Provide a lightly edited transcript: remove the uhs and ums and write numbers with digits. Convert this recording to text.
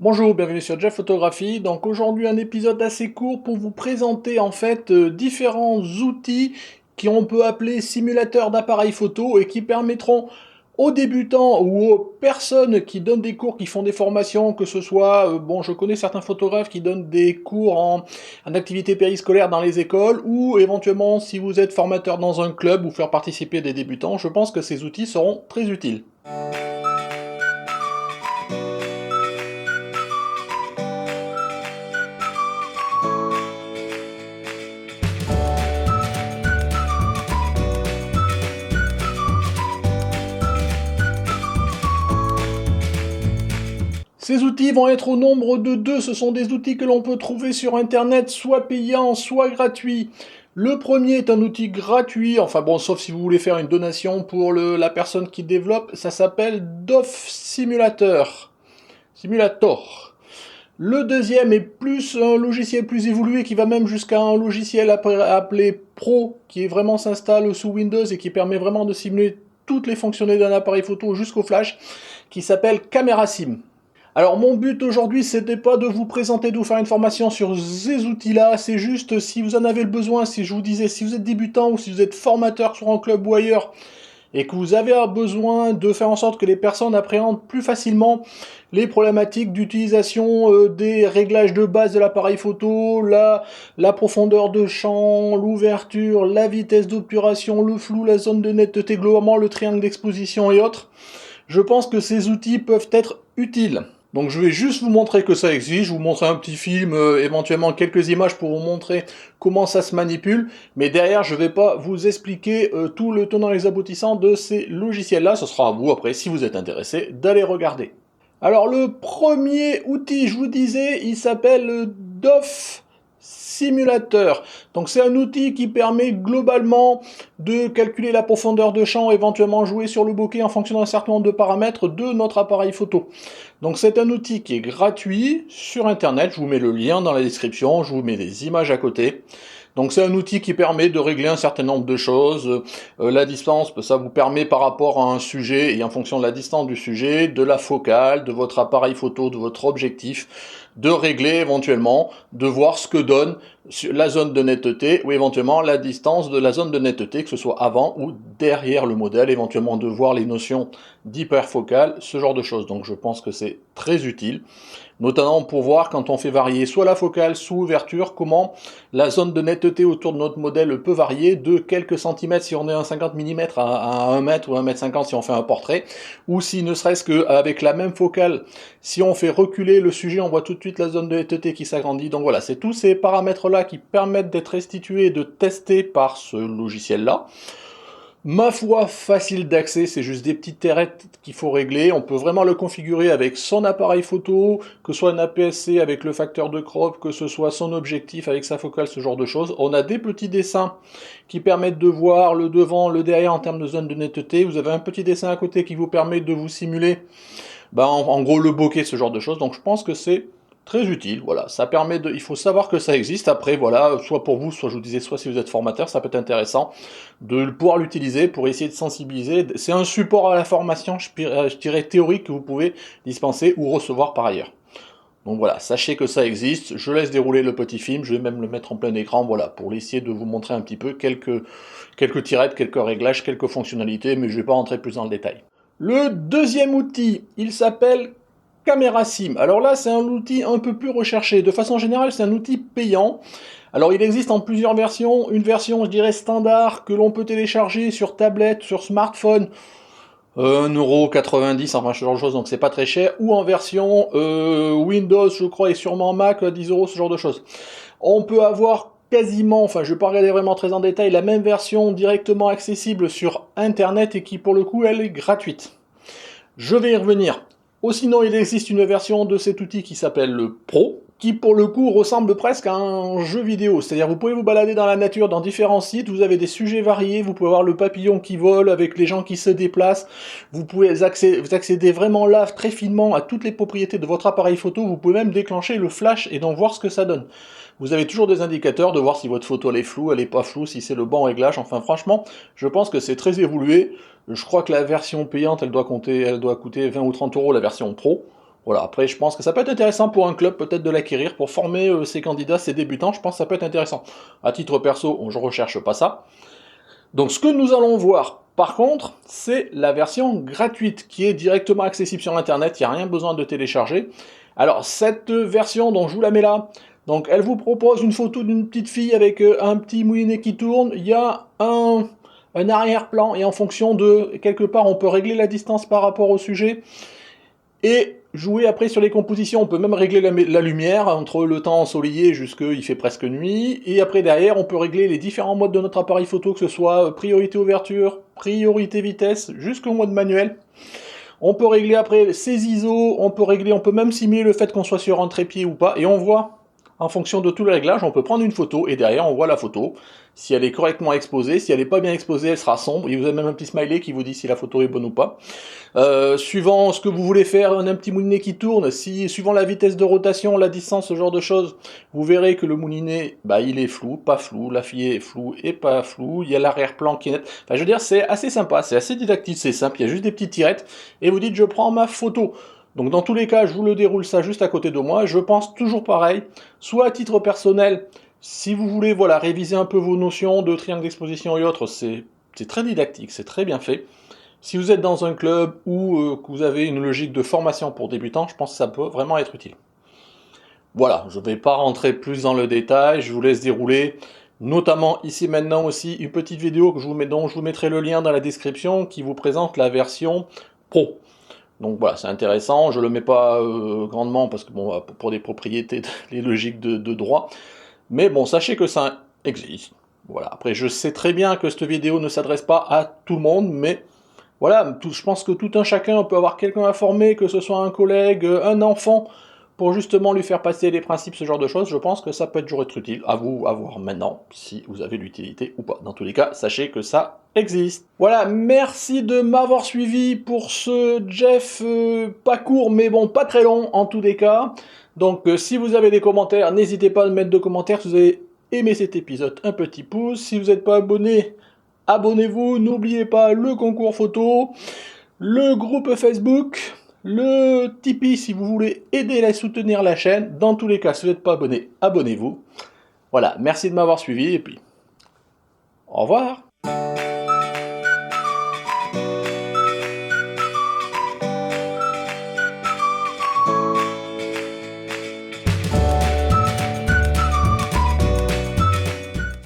Bonjour, bienvenue sur Jeff Photographie. Donc aujourd'hui un épisode assez court pour vous présenter différents outils qu'on peut appeler simulateurs d'appareils photo et qui permettront aux débutants ou aux personnes qui donnent des cours, qui font des formations, que ce soit, je connais certains photographes qui donnent des cours en activité périscolaire dans les écoles, ou éventuellement si vous êtes formateur dans un club ou faire participer des débutants, je pense que ces outils seront très utiles. Ces outils vont être au nombre de deux, ce sont des outils que l'on peut trouver sur internet, soit payants, soit gratuits. Le premier est un outil gratuit, sauf si vous voulez faire une donation pour la personne qui développe, ça s'appelle DOF Simulator. Simulator. Le deuxième est plus un logiciel plus évolué qui va même jusqu'à un logiciel appelé Pro, qui est vraiment s'installe sous Windows et qui permet vraiment de simuler toutes les fonctionnalités d'un appareil photo jusqu'au flash, qui s'appelle Camera Sim. Alors mon but aujourd'hui, c'était pas de vous présenter, de vous faire une formation sur ces outils-là, c'est juste si vous en avez le besoin, si je vous disais, si vous êtes débutant ou si vous êtes formateur sur un club ou ailleurs, et que vous avez besoin de faire en sorte que les personnes appréhendent plus facilement les problématiques d'utilisation des réglages de base de l'appareil photo, la profondeur de champ, l'ouverture, la vitesse d'obturation, le flou, la zone de netteté, globalement le triangle d'exposition et autres, je pense que ces outils peuvent être utiles. Donc je vais juste vous montrer que ça existe, je vous montrer un petit film, éventuellement quelques images pour vous montrer comment ça se manipule, mais derrière je vais pas vous expliquer tout le tenant et les aboutissants de ces logiciels-là, ce sera à vous après, si vous êtes intéressé, d'aller regarder. Alors le premier outil, je vous disais, il s'appelle DOF Simulateur. Donc c'est un outil qui permet globalement de calculer la profondeur de champ, éventuellement jouer sur le bokeh en fonction d'un certain nombre de paramètres de notre appareil photo. Donc c'est un outil qui est gratuit sur internet, je vous mets le lien dans la description, je vous mets des images à côté. Donc c'est un outil qui permet de régler un certain nombre de choses. La distance, ça vous permet par rapport à un sujet et en fonction de la distance du sujet, de la focale, de votre appareil photo, de votre objectif, de régler éventuellement, de voir ce que donne la zone de netteté ou éventuellement la distance de la zone de netteté, que ce soit avant ou derrière le modèle, éventuellement de voir les notions d'hyperfocale, ce genre de choses. Donc je pense que c'est très utile, notamment pour voir quand on fait varier soit la focale, soit l'ouverture, comment la zone de netteté autour de notre modèle peut varier de quelques centimètres si on est à 50 mm à 1 mètre ou 1 mètre 50 si on fait un portrait, ou si ne serait-ce qu'avec la même focale, si on fait reculer le sujet, on voit tout de suite la zone de netteté qui s'agrandit. Donc voilà, c'est tous ces paramètres-là qui permettent d'être restitués et de tester par ce logiciel-là. Ma foi, facile d'accès, c'est juste des petites terrettes qu'il faut régler. On peut vraiment le configurer avec son appareil photo, que ce soit un APS-C avec le facteur de crop, que ce soit son objectif avec sa focale, ce genre de choses. On a des petits dessins qui permettent de voir le devant, le derrière en termes de zone de netteté. Vous avez un petit dessin à côté qui vous permet de vous simuler, en gros, le bokeh, ce genre de choses. Donc je pense que c'est très utile, voilà, ça permet de, il faut savoir que ça existe, après voilà, soit pour vous, soit je vous disais, soit si vous êtes formateur, ça peut être intéressant de pouvoir l'utiliser pour essayer de sensibiliser, c'est un support à la formation, je dirais théorique que vous pouvez dispenser ou recevoir par ailleurs. Donc voilà, sachez que ça existe, je laisse dérouler le petit film, je vais même le mettre en plein écran, voilà, pour essayer de vous montrer un petit peu quelques tirettes, quelques réglages, quelques fonctionnalités, mais je ne vais pas rentrer plus dans le détail. Le deuxième outil, il s'appelle Camera Sim. Alors là, c'est un outil un peu plus recherché. De façon générale, c'est un outil payant. Alors il existe en plusieurs versions. Une version, je dirais, standard que l'on peut télécharger sur tablette, sur smartphone, 1,90€, enfin ce genre de choses, donc c'est pas très cher. Ou en version Windows, je crois, et sûrement Mac, 10€, ce genre de choses. On peut avoir quasiment, enfin je vais pas regarder vraiment très en détail, la même version directement accessible sur Internet et qui pour le coup, elle est gratuite. Je vais y revenir. Ou sinon, il existe une version de cet outil qui s'appelle le Pro, qui pour le coup ressemble presque à un jeu vidéo. C'est-à-dire vous pouvez vous balader dans la nature, dans différents sites, vous avez des sujets variés, vous pouvez voir le papillon qui vole avec les gens qui se déplacent, vous pouvez accéder vraiment là très finement à toutes les propriétés de votre appareil photo, vous pouvez même déclencher le flash et d'en voir ce que ça donne. Vous avez toujours des indicateurs de voir si votre photo elle est floue, elle est pas floue, si c'est le bon réglage, enfin franchement, je pense que c'est très évolué. Je crois que la version payante, elle doit coûter 20 ou 30 € la version pro. Voilà, après je pense que ça peut être intéressant pour un club peut-être de l'acquérir pour former ses candidats, ses débutants, je pense que ça peut être intéressant. À titre perso, je recherche pas ça. Donc ce que nous allons voir par contre, c'est la version gratuite qui est directement accessible sur internet, il n'y a rien besoin de télécharger. Alors cette version, dont je vous la mets là, donc elle vous propose une photo d'une petite fille avec un petit moulinet qui tourne, il y a un arrière-plan et en fonction de, quelque part on peut régler la distance par rapport au sujet et jouer après sur les compositions. On peut même régler la lumière entre le temps ensoleillé jusqu'il fait presque nuit, et après derrière on peut régler les différents modes de notre appareil photo, que ce soit priorité ouverture, priorité vitesse, jusqu'au mode manuel. On peut régler après ses ISO, on peut même simuler le fait qu'on soit sur un trépied ou pas, et on voit, en fonction de tout le réglage, on peut prendre une photo, et derrière on voit la photo, si elle est correctement exposée, si elle n'est pas bien exposée, elle sera sombre, et vous avez même un petit smiley qui vous dit si la photo est bonne ou pas. Suivant ce que vous voulez faire, un petit moulinet qui tourne, suivant la vitesse de rotation, la distance, ce genre de choses, vous verrez que le moulinet, il est flou, pas flou, la fille est floue et pas flou, il y a l'arrière-plan qui est net. Enfin, je veux dire, c'est assez sympa, c'est assez didactique, c'est simple, il y a juste des petites tirettes, et vous dites, je prends ma photo. Donc dans tous les cas, je vous le déroule ça juste à côté de moi, je pense toujours pareil, soit à titre personnel, si vous voulez réviser un peu vos notions de triangle d'exposition et autres, c'est très didactique, c'est très bien fait. Si vous êtes dans un club ou que vous avez une logique de formation pour débutants, je pense que ça peut vraiment être utile. Voilà, je ne vais pas rentrer plus dans le détail, je vous laisse dérouler, notamment ici maintenant aussi une petite vidéo dont je vous mettrai le lien dans la description qui vous présente la version Pro. Donc voilà, c'est intéressant, je ne le mets pas grandement parce que bon, pour des propriétés, les logiques de droit, mais bon, sachez que ça existe. Voilà, après je sais très bien que cette vidéo ne s'adresse pas à tout le monde, mais voilà, je pense que tout un chacun peut avoir quelqu'un à former, que ce soit un collègue, un enfant, pour justement lui faire passer les principes, ce genre de choses. Je pense que ça peut toujours être utile. À vous à voir maintenant si vous avez l'utilité ou pas. Dans tous les cas, sachez que ça existe. Voilà, merci de m'avoir suivi pour ce Jeff pas court, mais bon, pas très long en tous les cas. Donc si vous avez des commentaires, n'hésitez pas à mettre de commentaires. Si vous avez aimé cet épisode, un petit pouce. Si vous n'êtes pas abonné, abonnez-vous, n'oubliez pas le concours photo, le groupe Facebook, le Tipeee si vous voulez aider à soutenir la chaîne. Dans tous les cas, si vous n'êtes pas abonné, abonnez-vous. Voilà, merci de m'avoir suivi et puis au revoir.